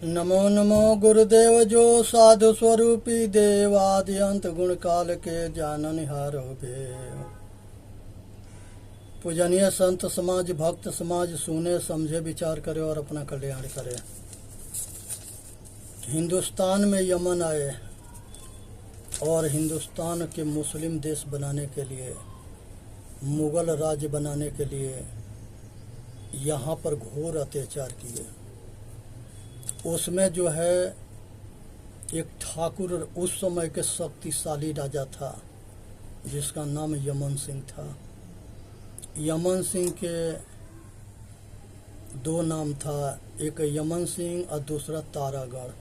नमो नमो गुरुदेव जो साधु स्वरूपी देव आदि अंत गुण काल के जाननिहारो भेव। पूजनीय संत समाज भक्त समाज सुने समझे विचार करे और अपना कल्याण करे। हिंदुस्तान में यमन आए और हिंदुस्तान के मुस्लिम देश बनाने के लिए, मुगल राज्य बनाने के लिए यहाँ पर घोर अत्याचार किए। उसमें जो है एक ठाकुर उस समय के शक्तिशाली राजा था जिसका नाम यमन सिंह था। यमन सिंह के दो नाम था, एक यमन सिंह और दूसरा तारागढ़,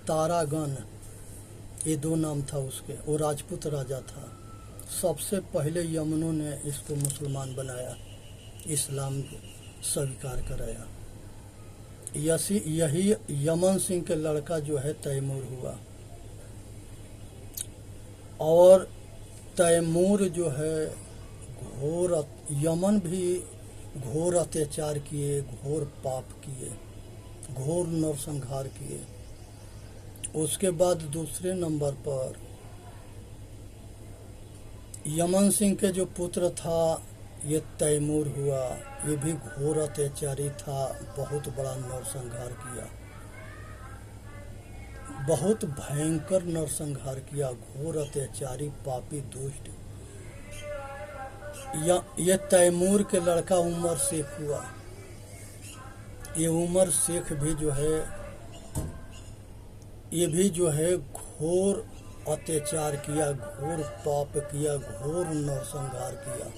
तारागण, ये दो नाम था उसके। वो राजपूत राजा था। सबसे पहले यमनों ने इसको मुसलमान बनाया, इस्लाम स्वीकार कराया। यही यमन सिंह के लड़का जो है तैमूर हुआ, और तैमूर जो है घोर, यमन भी घोर अत्याचार किए, घोर पाप किए, घोर नरसंहार किए। उसके बाद दूसरे नंबर पर यमन सिंह के जो पुत्र था ये तैमूर हुआ। ये भी घोर अत्याचारी था, बहुत बड़ा नरसंहार किया, बहुत भयंकर नरसंहार किया, घोर अत्याचारी पापी दुष्ट। ये तैमूर के लड़का उमर शेख हुआ। ये उमर शेख भी जो है, ये भी जो है घोर अत्याचार किया, घोर पाप किया, घोर नरसंहार किया।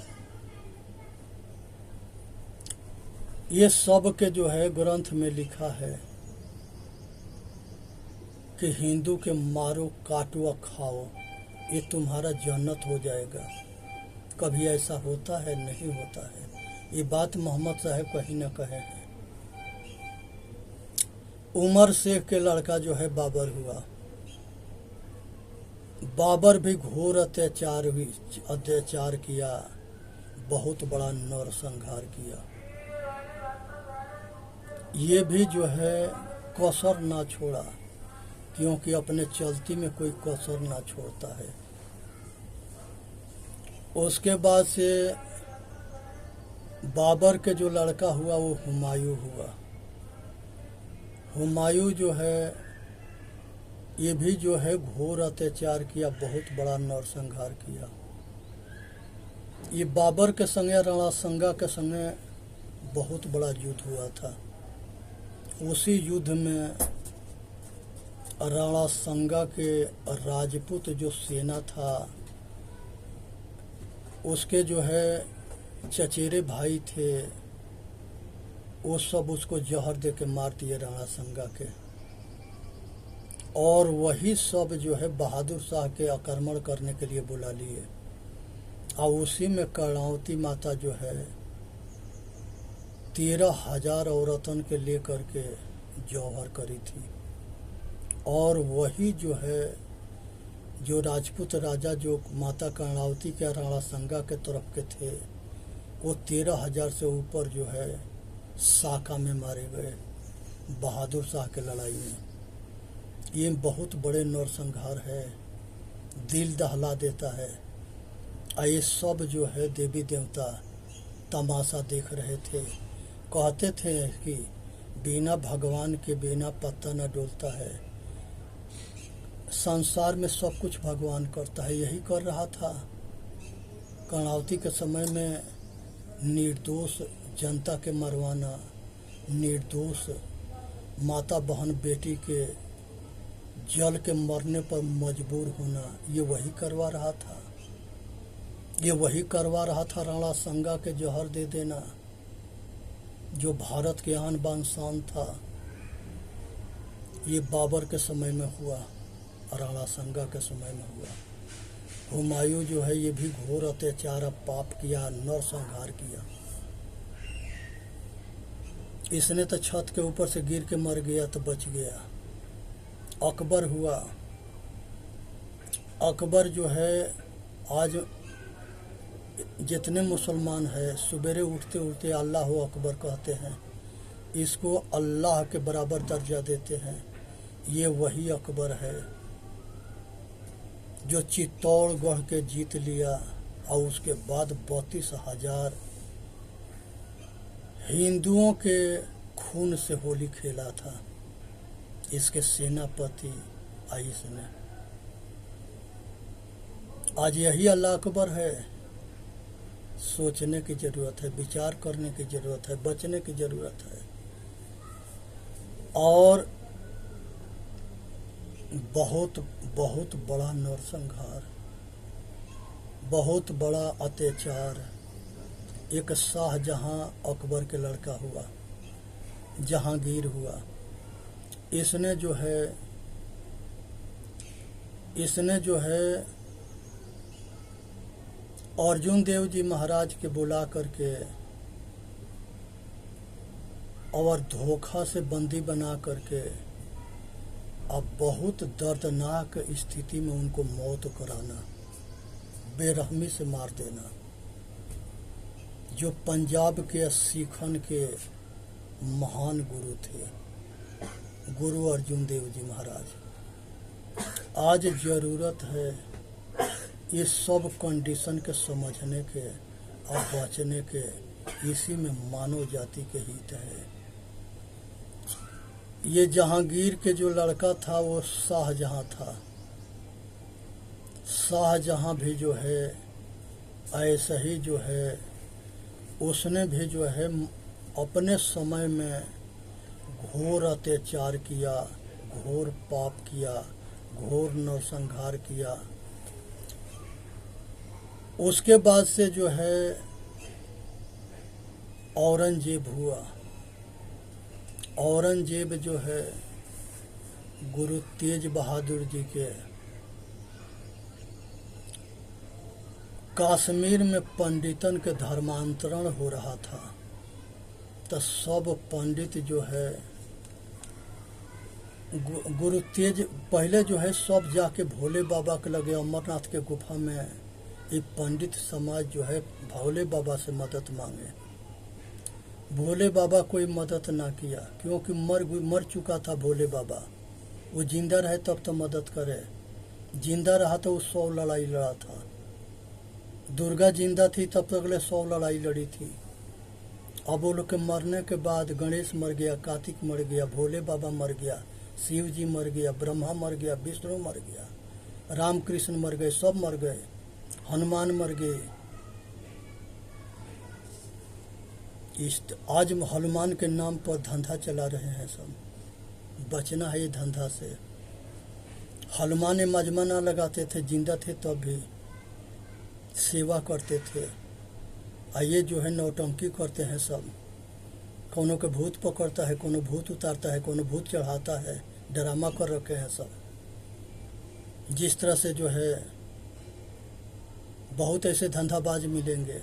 ये सब के जो है ग्रंथ में लिखा है कि हिंदू के मारो, काटो और खाओ, ये तुम्हारा जन्नत हो जाएगा। कभी ऐसा होता है? नहीं होता है। ये बात मोहम्मद साहब कहीं न कहे हैं। उमर शेख के लड़का जो है बाबर हुआ। बाबर भी घोर अत्याचार किया, बहुत बड़ा नरसंहार किया। ये भी जो है कसर ना छोड़ा, क्योंकि अपने चलती में कोई कसर ना छोड़ता है। उसके बाद से बाबर के जो लड़का हुआ वो हुमायूं हुआ। हुमायूं जो है ये भी जो है घोर अत्याचार किया, बहुत बड़ा नरसंहार किया। ये बाबर के संगे, राणा संगा के संगे बहुत बड़ा युद्ध हुआ था। उसी युद्ध में राणा संगा के राजपूत जो सेना था, उसके जो है चचेरे भाई थे, वो सब उसको जहर दे के मार दिए राणा संगा के। और वही सब जो है बहादुर शाह के आक्रमण करने के लिए बुला लिए। और उसी में कर्णावती माता जो है 13,000 औरतन के लेकर के जौहर करी थी। और वही जो है जो राजपूत राजा जो माता कर्णावती के राणा संगा के तरफ के थे, वो 13,000 से ऊपर जो है साका में मारे गए बहादुर शाह के लड़ाई में। ये बहुत बड़े नरसंहार है, दिल दहला देता है। ये सब जो है देवी देवता तमाशा देख रहे थे। कहते थे कि बिना भगवान के बिना पत्ता न डोलता है। संसार में सब कुछ भगवान करता है। यही कर रहा था कर्णावती के समय में। निर्दोष जनता के मरवाना, निर्दोष माता बहन बेटी के जल के मरने पर मजबूर होना, ये वही करवा रहा था। ये वही करवा रहा था राणा संगा के जहर दे देना, जो भारत के आन बान शान था। ये बाबर के समय में हुआ, राणा संगा के समय में हुआ। हुमायूं जो है ये भी घोर अत्याचार, पाप किया, नरसंहार किया। इसने तो छत के ऊपर से गिर के मर गया तो बच गया। अकबर हुआ। अकबर जो है आज जितने मुसलमान हैं सवेरे उठते उठते अल्लाह अकबर कहते हैं। इसको अल्लाह के बराबर दर्जा देते हैं। ये वही अकबर है जो चित्तौड़गढ़ के जीत लिया और उसके बाद 32,000 हिंदुओं के खून से होली खेला था। इसके सेनापति आइस ने। आज यही अल्लाह अकबर है। सोचने की जरूरत है, विचार करने की जरूरत है, बचने की जरूरत है। और बहुत बहुत बड़ा नरसंहार, बहुत बड़ा अत्याचार एक शाहजहां अकबर के लड़का हुआ, जहांगीर हुआ। इसने जो है अर्जुन देव जी महाराज के बुला करके और धोखा से बंदी बना करके अब बहुत दर्दनाक स्थिति में उनको मौत कराना, बेरहमी से मार देना। जो पंजाब के सीखन के महान गुरु थे, गुरु अर्जुन देव जी महाराज। आज जरूरत है ये सब कंडीशन के समझने के और बचने के। इसी में मानव जाति के हित है। ये जहांगीर के जो लड़का था वो शाहजहां था। शाहजहां भी जो है ऐसा ही जो है, उसने भी जो है अपने समय में घोर अत्याचार किया, घोर पाप किया, घोर नरसंहार किया। उसके बाद से जो है औरंगजेब हुआ। औरंगजेब जो है गुरु तेज बहादुर जी के कश्मीर में पंडितन के धर्मांतरण हो रहा था, तो सब पंडित जो है गुरु तेज पहले जो है सब जाके भोले बाबा के लगे, अमरनाथ के गुफा में ये पंडित समाज जो है भोले बाबा से मदद मांगे। भोले बाबा कोई मदद ना किया, क्योंकि मर चुका था भोले बाबा। वो जिंदा रहे तब तो मदद करे, जिंदा रहा तो वो 100 लड़ाई लड़ा था। दुर्गा जिंदा थी तब तक 100 लड़ाई लड़ी थी। अब वो लोग के मरने के बाद गणेश मर गया, कार्तिक मर गया, भोले बाबा मर गया, शिव जी मर गया, ब्रह्मा मर गया, विष्णु मर गया, रामकृष्ण मर गए, सब मर गए, हनुमान मर गए। आज हनुमान के नाम पर धंधा चला रहे हैं सब। बचना है ये धंधा से। हनुमान मजमा ना लगाते थे, जिंदा थे तब भी सेवा करते थे। ये जो है नौटंकी करते हैं सब। कोनो के भूत पकड़ता है, कोनो भूत उतारता है, कोनो भूत चढ़ाता है, ड्रामा कर रखे हैं सब। जिस तरह से जो है बहुत ऐसे धंधाबाज मिलेंगे।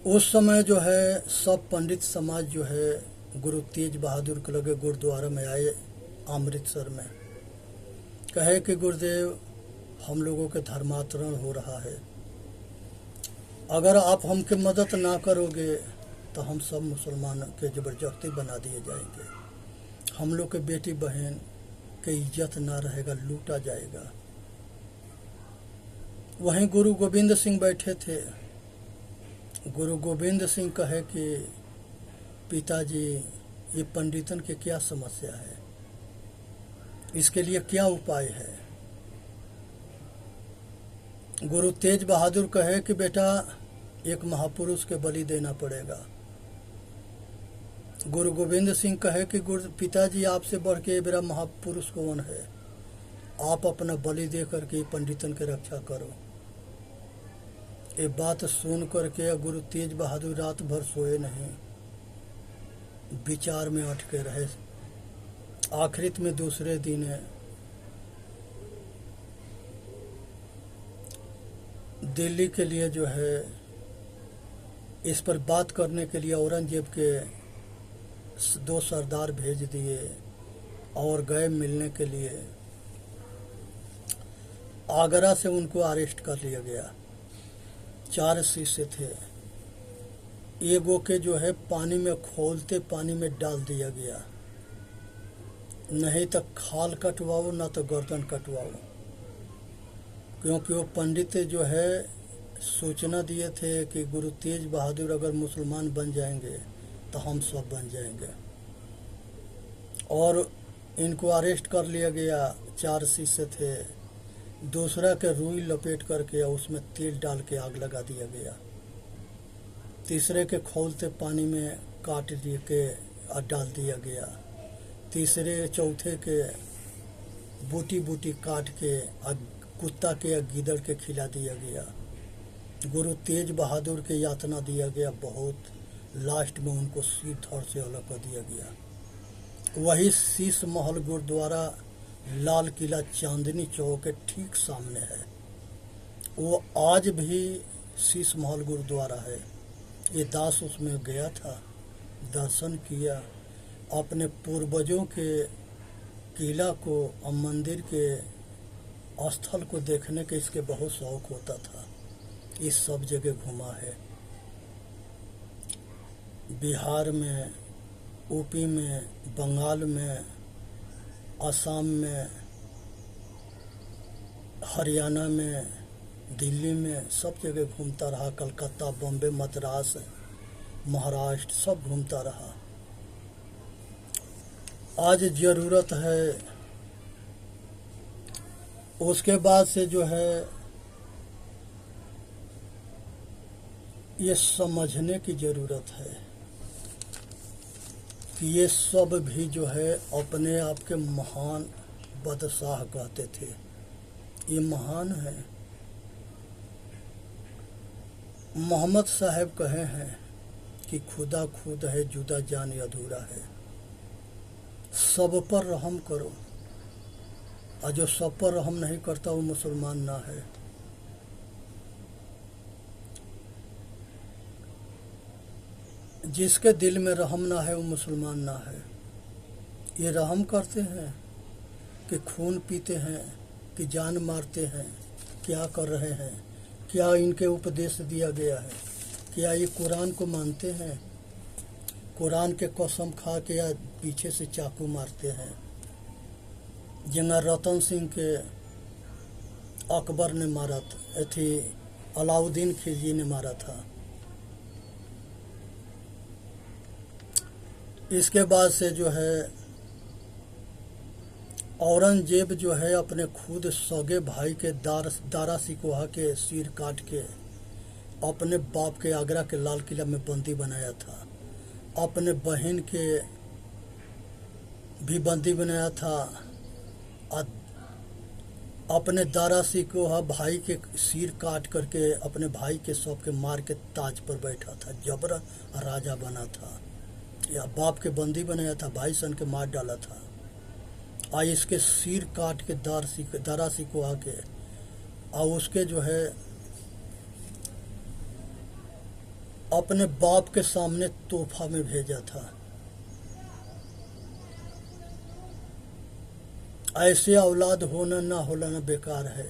उस समय जो है सब पंडित समाज जो है गुरु तेज बहादुर के लगे गुरुद्वारा में आए अमृतसर में। कहे कि गुरुदेव हम लोगों के धर्मांतरण हो रहा है, अगर आप हमके मदद ना करोगे तो हम सब मुसलमान के ज़बरदस्ती बना दिए जाएंगे। हम लोग के बेटी बहन की इज्जत ना रहेगा, लूटा जाएगा। वहीं गुरु गोविंद सिंह बैठे थे। गुरु गोविंद सिंह कहे कि पिताजी ये पंडितन के क्या समस्या है, इसके लिए क्या उपाय है। गुरु तेज बहादुर कहे कि बेटा एक महापुरुष के बलि देना पड़ेगा। गुरु गोविंद सिंह कहे कि गुरु पिताजी आपसे बढ़ के मेरा महापुरुष कौन है, आप अपना बलि दे करके पंडितन के रक्षा करो। ये बात सुन करके गुरु तेज बहादुर रात भर सोए नहीं, विचार में अटके रहे। आखिरत में दूसरे दिन दिल्ली के लिए जो है इस पर बात करने के लिए औरंगजेब के 2 सरदार भेज दिए और गए मिलने के लिए। आगरा से उनको अरेस्ट कर लिया गया। 4 शिष्य थे। एगो के जो है पानी में खोलते पानी में डाल दिया गया, नहीं तो खाल कटवाओ ना तो गर्दन कटवाओ, क्योंकि वो पंडित जो है सूचना दिए थे कि गुरु तेज बहादुर अगर मुसलमान बन जाएंगे तो हम सब बन जाएंगे। और इनको अरेस्ट कर लिया गया। 4 शिष्य थे, दूसरा के रुई लपेट करके उसमें तेल डाल के आग लगा दिया गया, तीसरे के खौलते पानी में काट दिए के डाल दिया गया, तीसरे चौथे के बूटी बूटी काट के कुत्ता के गीदड़ के खिला दिया गया। गुरु तेज बहादुर के यातना दिया गया बहुत, लास्ट में उनको सिर धड़ से अलग कर दिया गया। वही शीश महल गुरुद्वारा लाल किला चांदनी चौक के ठीक सामने है, वो आज भी शीश महल गुरुद्वारा है। ये दास उसमें गया था, दर्शन किया, अपने पूर्वजों के किला को और मंदिर के स्थल को देखने के इसके बहुत शौक होता था। इस सब जगह घुमा है, बिहार में, यूपी में, बंगाल में, असम में, हरियाणा में, दिल्ली में, सब जगह घूमता रहा। कलकत्ता, बॉम्बे, मद्रास, महाराष्ट्र सब घूमता रहा। आज ज़रूरत है, उसके बाद से जो है ये समझने की ज़रूरत है कि ये सब भी जो है अपने आप के महान बादशाह कहते थे, ये महान है। मोहम्मद साहब कहे हैं कि खुदा खुद है, जुदा जान अधूरा है, सब पर रहम करो, और जो सब पर रहम नहीं करता वो मुसलमान ना है। जिसके दिल में रहम ना है वो मुसलमान ना है। ये रहम करते हैं कि खून पीते हैं, कि जान मारते हैं, क्या कर रहे हैं, क्या इनके उपदेश दिया गया है, क्या ये कुरान को मानते हैं, कुरान के कसम खा के या पीछे से चाकू मारते हैं। जंगा रतन सिंह के अकबर ने मारा था, थी अलाउद्दीन खिलजी ने मारा था। इसके बाद से जो है औरंगजेब जो है अपने खुद सगे भाई के दारा सिकोहा के सिर काट के अपने बाप के आगरा के लाल किला में बंदी बनाया था, अपने बहन के भी बंदी बनाया था, अपने दारा सिकोहा भाई के सिर काट करके अपने भाई के शव के मार के ताज पर बैठा था, जबर राजा बना था, या बाप के बंदी बनाया था, भाई सन के मार डाला था। आज इसके सिर काट के दारा सिकोहा के और उसके जो है अपने बाप के सामने तोहफा में भेजा था। ऐसे औलाद होना ना होना बेकार है।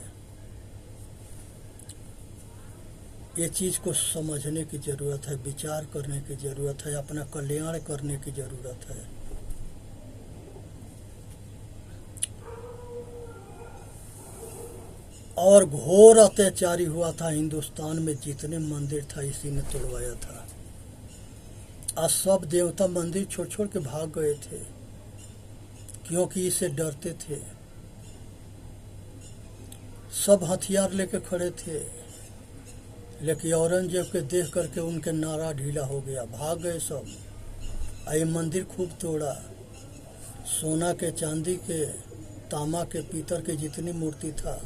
ये चीज़ को समझने की ज़रूरत है, विचार करने की ज़रूरत है, अपना कल्याण करने की ज़रूरत है। और घोर अत्याचारी हुआ था हिंदुस्तान में, जितने मंदिर था इसी ने तोड़वाया था। आज सब देवता मंदिर छोड़ छोड़ के भाग गए थे, क्योंकि इसे डरते थे। सब हथियार लेके खड़े थे, लेकिन औरंगजेब के देख करके उनके नारा ढीला हो गया, भाग गए सब। ये मंदिर खूब तोड़ा, सोना के, चांदी के, तांबा के, पीतल के जितनी मूर्ति था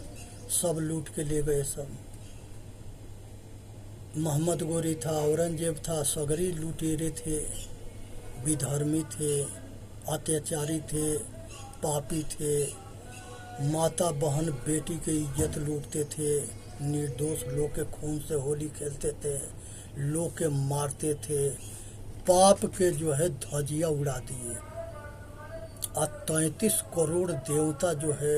सब लूट के ले गए सब। मोहम्मद गोरी था, औरंगजेब था, सगरी लुटेरे थे, विधर्मी थे, अत्याचारी थे, पापी थे, माता बहन बेटी की इज्जत लूटते थे, निर्दोष लोग के खून से होली खेलते थे, लोग के मारते थे, पाप के जो है ध्वजिया उड़ा दिए। 33 करोड़ देवता जो है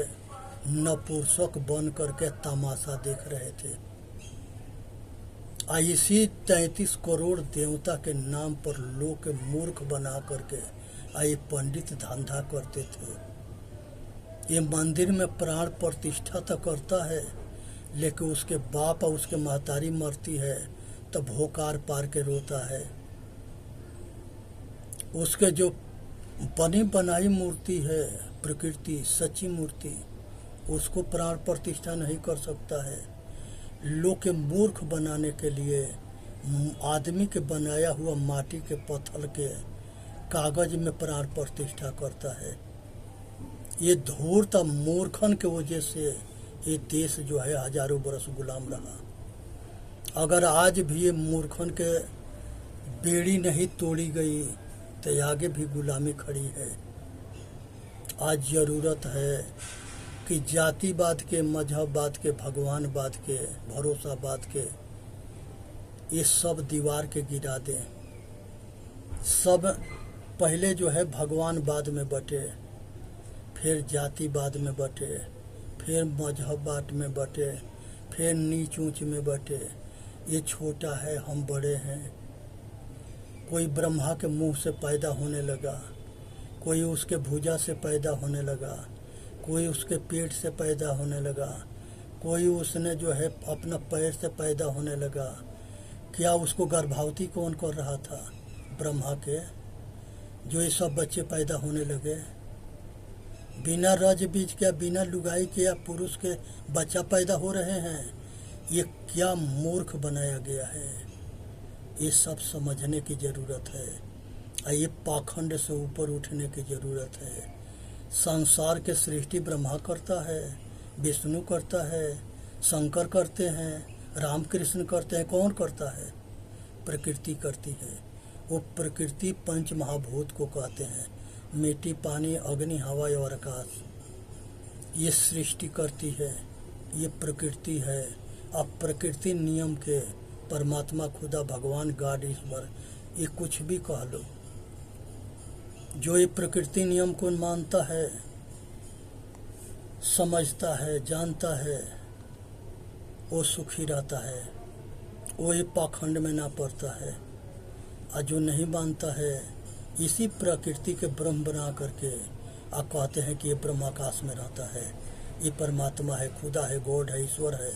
नपुंसक बन करके तमाशा देख रहे थे। इसी 33 करोड़ देवता के नाम पर लोग के मूर्ख बना करके ये पंडित धंधा करते थे। ये मंदिर में प्राण प्रतिष्ठा तो करता है, लेकिन उसके बाप और उसके महतारी मरती है तो भोकार पार के रोता है। उसके जो बनी बनाई मूर्ति है, प्रकृति सच्ची मूर्ति, उसको प्राण प्रतिष्ठा नहीं कर सकता है। लोग के मूर्ख बनाने के लिए आदमी के बनाया हुआ माटी के पत्थर के कागज में प्राण प्रतिष्ठा करता है। ये धूर्त मूर्खन के वजह से ये देश जो है हजारों बरस गुलाम रहा। अगर आज भी ये मूर्खन के बेड़ी नहीं तोड़ी गई तो आगे भी गुलामी खड़ी है। आज ज़रूरत है कि जातिवाद के, मजहबवाद के, भगवानवाद के, भरोसावाद के ये सब दीवार के गिरा दें। सब पहले जो है भगवानवाद में बटे, फिर जातिवाद में बटे, फिर मजहबवाद में बटे, फिर नीच ऊंच में बटे। ये छोटा है, हम बड़े हैं। कोई ब्रह्मा के मुंह से पैदा होने लगा, कोई उसके भुजा से पैदा होने लगा, कोई उसके पेट से पैदा होने लगा, कोई उसने जो है अपना पैर से पैदा होने लगा। क्या उसको गर्भवती कौन कर रहा था? ब्रह्मा के। जो ये सब बच्चे पैदा होने लगे बिना रज बीज के, बिना लुगाई के या पुरुष के बच्चा पैदा हो रहे हैं। ये क्या मूर्ख बनाया गया है। ये सब समझने की ज़रूरत है। ये पाखंड से ऊपर उठने की ज़रूरत है। संसार के सृष्टि ब्रह्मा करता है, विष्णु करता है, शंकर करते हैं, रामकृष्ण करते हैं। कौन करता है? प्रकृति करती है। वो प्रकृति पंच महाभूत को कहते हैं, मिट्टी, पानी, अग्नि, हवा और आकाश। ये सृष्टि करती है, ये प्रकृति है। अब प्रकृति नियम के परमात्मा, खुदा, भगवान, गॉड, ईश्वर, ये कुछ भी कह लो, जो ये प्रकृति नियम को मानता है, समझता है, जानता है, वो सुखी रहता है, वो ये पाखंड में ना पड़ता है। और जो नहीं मानता है, इसी प्रकृति के ब्रह्म बना करके आप कहते हैं कि ये ब्रह्म आकाश में रहता है, ये परमात्मा है, खुदा है, गॉड है, ईश्वर है,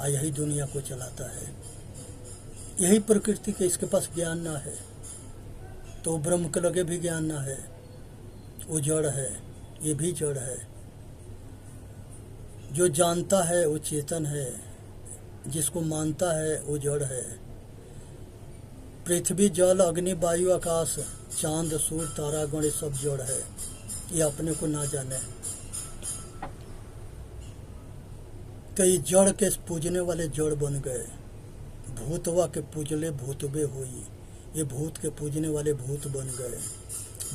और यही दुनिया को चलाता है। यही प्रकृति के, इसके पास ज्ञान ना है तो ब्रह्म के लगे भी ज्ञान ना है। वो जड़ है, ये भी जड़ है। जो जानता है वो चेतन है, जिसको मानता है वो जड़ है। पृथ्वी, जल, अग्नि, वायु, आकाश, चांद, सूर्य, तारा गण, ये सब जड़ है। ये अपने को ना जाने तो ये जड़ के पूजने वाले जड़ बन गए। भूतवा के पूजले भूतबे हुई, ये भूत के पूजने वाले भूत बन गए।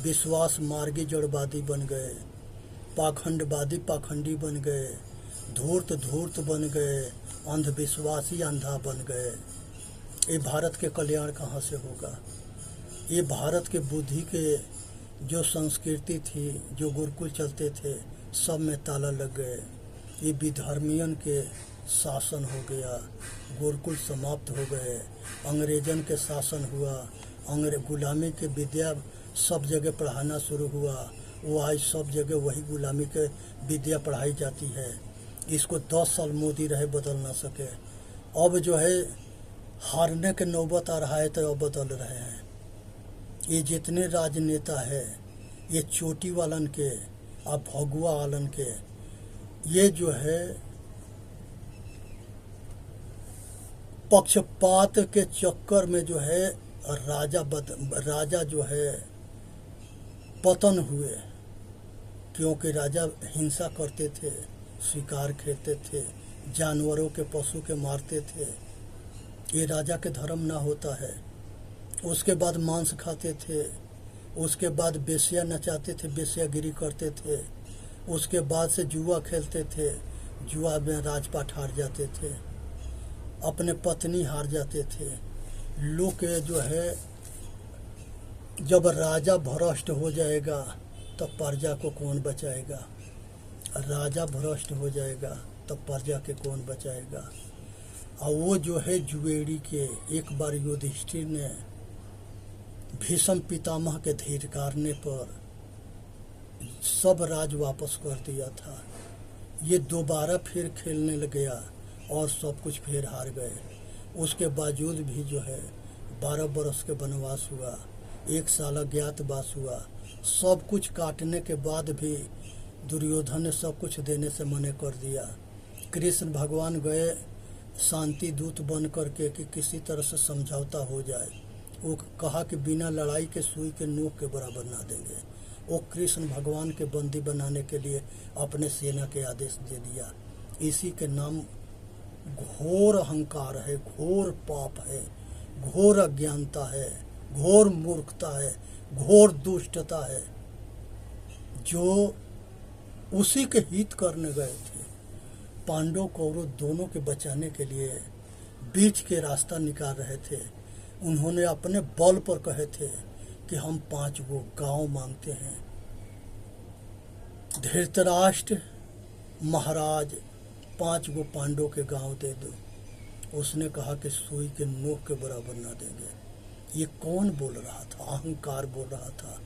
विश्वास मार्गी जड़वादी बन गए, पाखंडवादी पाखंडी बन गए, धूर्त धूर्त बन गए, अंधविश्वासी अंधा बन गए। ये भारत के कल्याण कहाँ से होगा? ये भारत के बुद्धि के जो संस्कृति थी, जो गुरुकुल चलते थे, सब में ताला लग गए। ये विधर्मियन के शासन हो गया, गुरुकुल समाप्त हो गए, अंग्रेजन के शासन हुआ, गुलामी के विद्या सब जगह पढ़ाना शुरू हुआ। वो आज सब जगह वही गुलामी के विद्या पढ़ाई जाती है। इसको 10 साल मोदी रहे, बदल ना सके। अब जो है हारने के नौबत आ रहा है तो अब बदल रहे हैं। ये जितने राजनेता है, ये चोटी वालन के, अब भगुआ वालन के, ये जो है पक्षपात के चक्कर में जो है राजा जो है पतन हुए। क्योंकि राजा हिंसा करते थे, शिकार खेलते थे, जानवरों के, पशु के मारते थे। ये राजा के धर्म ना होता है। उसके बाद मांस खाते थे, उसके बाद बेश्या नचाते थे, बेश्यागिरी करते थे, उसके बाद से जुआ खेलते थे, जुआ में राजपाट हार जाते थे, अपने पत्नी हार जाते थे। लोग के जो है जब राजा भ्रष्ट हो जाएगा तब प्रजा को कौन बचाएगा? राजा भ्रष्ट हो जाएगा तब प्रजा के कौन बचाएगा? और वो जो है जुएड़ी के एक बार युधिष्ठिर ने भीष्म पितामह के धिक्कारने पर सब राज वापस कर दिया था। ये दोबारा फिर खेलने लग गया और सब कुछ फिर हार गए। उसके बावजूद भी जो है 12 बरस के वनवास हुआ, 1 साल अज्ञातवास हुआ। सब कुछ काटने के बाद भी दुर्योधन ने सब कुछ देने से मना कर दिया। कृष्ण भगवान गए शांति दूत बन करके कि किसी तरह से समझौता हो जाए। वो कहा कि बिना लड़ाई के सुई के नोक के बराबर ना देंगे। वो कृष्ण भगवान के बंदी बनाने के लिए अपने सेना के आदेश दे दिया। इसी के नाम घोर अहंकार है, घोर पाप है, घोर अज्ञानता है, घोर मूर्खता है, घोर दुष्टता है, जो उसी के हित करने गए थे। पांडव कौरव दोनों के बचाने के लिए बीच के रास्ता निकाल रहे थे। उन्होंने अपने बल पर कहे थे कि हम 5 गो गांव मांगते हैं। धृतराष्ट्र महाराज 5 गो पांडव के गांव दे दो। उसने कहा कि सुई के नोक के बराबर ना देंगे। ये कौन बोल रहा था? अहंकार बोल रहा था।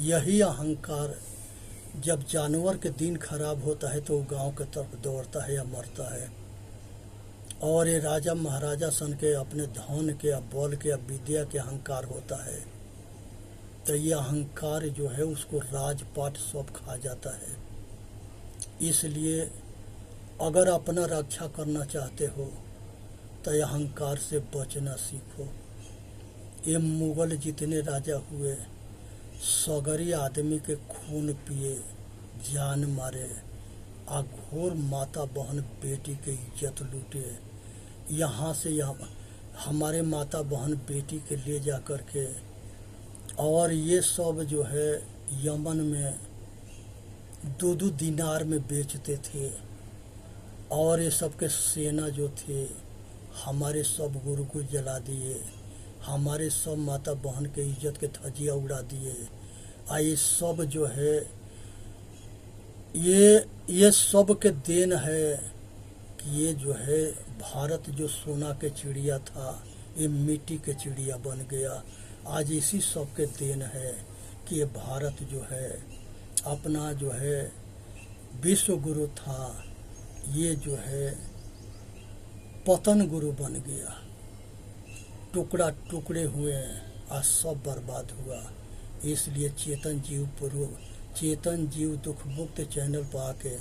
यही अहंकार जब जानवर के दिन खराब होता है तो वो गांव के तरफ दौड़ता है या मरता है। और ये राजा महाराजा सन के अपने धन के या बल के या विद्या के अहंकार होता है, तो ये अहंकार जो है उसको राजपाट सब खा जाता है। इसलिए अगर अपना रक्षा करना चाहते हो तो ये अहंकार से बचना सीखो। ये मुगल जितने राजा हुए सगरी आदमी के खून पिए, जान मारे, आ घोर माता बहन बेटी के इज्जत लूटे। यहाँ से यहाँ हमारे माता बहन बेटी के ले जा कर के, और ये सब जो है यमन में 2-2 दिनार में बेचते थे। और ये सब के सेना जो थे हमारे सब गुरु को जला दिए, हमारे सब माता बहन के इज्जत के धजिया उड़ा दिए। ये सब जो है ये सब के देन है कि ये जो है भारत जो सोना के चिड़िया था ये मिट्टी के चिड़िया बन गया। आज इसी सब के देन है कि ये भारत जो है अपना जो है विश्व गुरु था, ये जो है पतन गुरु बन गया। टुकड़ा टुकड़े हुए, आज सब बर्बाद हुआ। इसलिए चेतन जीव दुख मुक्त चैनल पर आके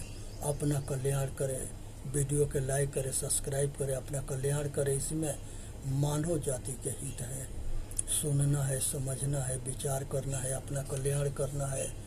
अपना कल्याण करें, वीडियो के लाइक करें, सब्सक्राइब करें, अपना कल्याण करें। इसमें मानव जाति के हित है। सुनना है, समझना है, विचार करना है, अपना कल्याण करना है।